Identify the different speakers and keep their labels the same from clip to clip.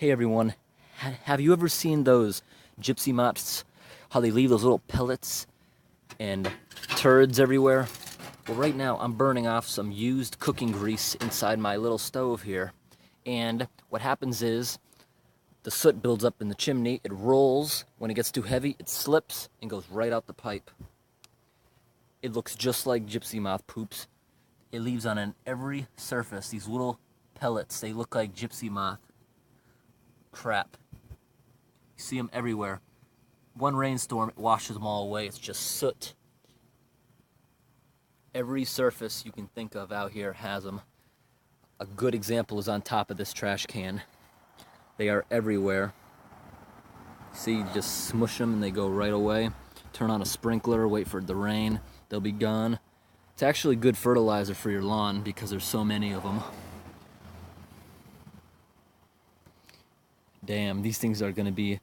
Speaker 1: Hey everyone, have you ever seen those gypsy moths, how they leave those little pellets and turds everywhere? Well, right now I'm burning off some used cooking grease inside my little stove here. And what happens is the soot builds up in the chimney, it rolls, when it gets too heavy, it slips and goes right out the pipe. It looks just like gypsy moth poops. It leaves on every surface these little pellets. They look like gypsy moth crap. You see them everywhere. One rainstorm, it washes them all away. It's just soot. Every surface you can think of out here has them. A good example is on top of this trash can. They are everywhere. See, you just smush them and they go right away. Turn on a sprinkler, wait for the rain, they'll be gone. It's actually good fertilizer for your lawn because there's so many of them. Damn, these things are going to be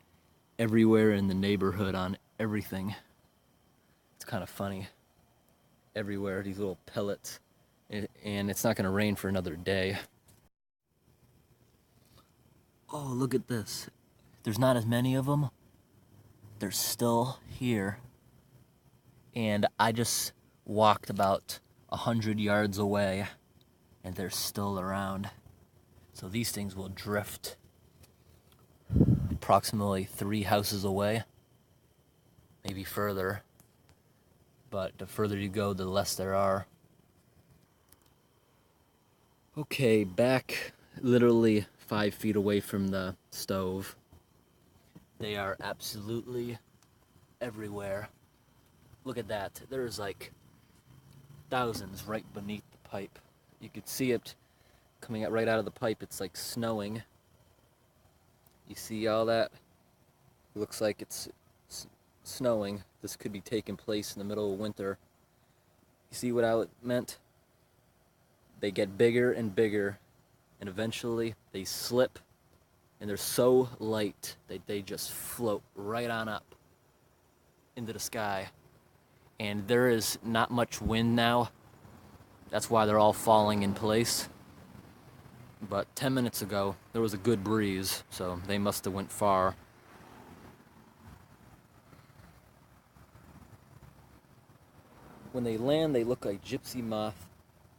Speaker 1: everywhere in the neighborhood on everything. It's kind of funny. Everywhere, these little pellets. And it's not going to rain for another day. Oh, look at this. There's not as many of them. They're still here. And I just walked about 100 yards away, and they're still around. So these things will drift approximately 3 houses away, maybe further, but the further you go, the less there are. Okay, back literally 5 feet away from the stove. They are absolutely everywhere. Look at that. There's like thousands right beneath the pipe. You could see it coming out right out of the pipe. It's like snowing. You see all that? It looks like it's snowing. This could be taking place in the middle of winter. You see what I meant? They get bigger and bigger, and eventually they slip, and they're so light that they just float right on up into the sky. And there is not much wind now. That's why they're all falling in place. But 10 minutes ago, there was a good breeze, so they must have went far. When they land, they look like gypsy moth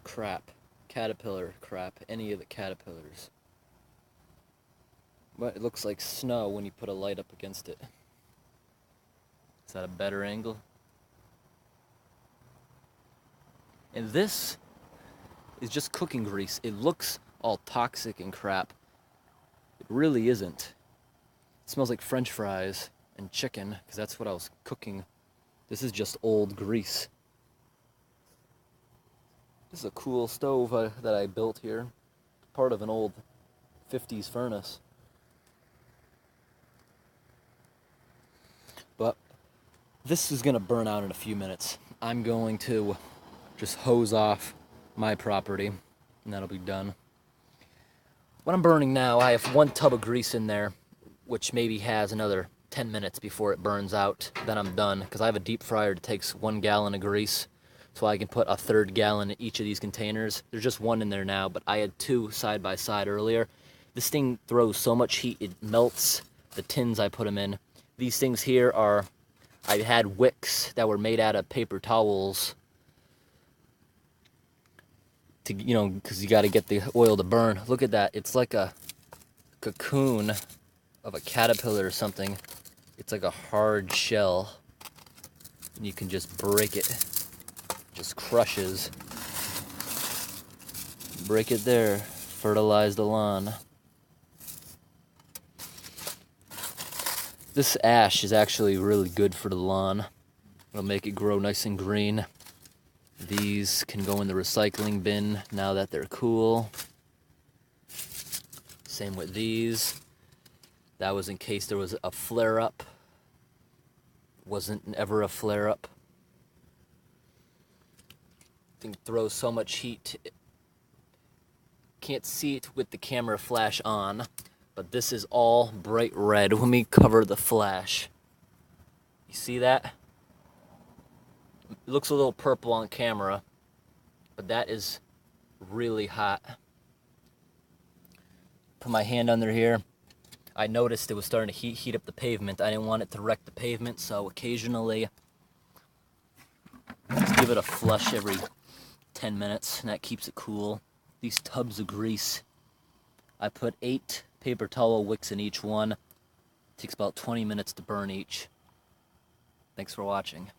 Speaker 1: crap, caterpillar crap, any of the caterpillars. But it looks like snow when you put a light up against it. Is that a better angle? And this is just cooking grease. It looks all toxic and crap. It really isn't. It smells like French fries and chicken, because that's what I was cooking. This is just old grease. This is a cool stove that I built here. Part of an old 50s furnace. But this is going to burn out in a few minutes. I'm going to just hose off my property, and that'll be done. What I'm burning now, I have 1 tub of grease in there, which maybe has another 10 minutes before it burns out. Then I'm done, because I have a deep fryer that takes 1 gallon of grease, so I can put a 1/3 gallon in each of these containers. There's just 1 in there now, but I had 2 side by side earlier. This thing throws so much heat, it melts the tins I put them in. These things here are, I had wicks that were made out of paper towels, to, you know, because you got to get the oil to burn. Look at that. It's like a cocoon of a caterpillar or something. It's like a hard shell, and you can just break it. Just crushes. Break it there. Fertilize the lawn. This ash is actually really good for the lawn. It'll make it grow nice and green. These can go in the recycling bin now that they're cool. Same with these. That was in case there was a flare-up. Wasn't ever a flare-up. Thing throws so much heat. Can't see it with the camera flash on, but this is all bright red. Let me cover the flash. You see that? It looks a little purple on camera, but that is really hot. Put my hand under here. I noticed it was starting to heat up the pavement. I didn't want it to wreck the pavement, so occasionally just give it a flush every 10 minutes, and that keeps it cool. These tubs of grease, I put 8 paper towel wicks in each one. It takes about 20 minutes to burn each. Thanks for watching.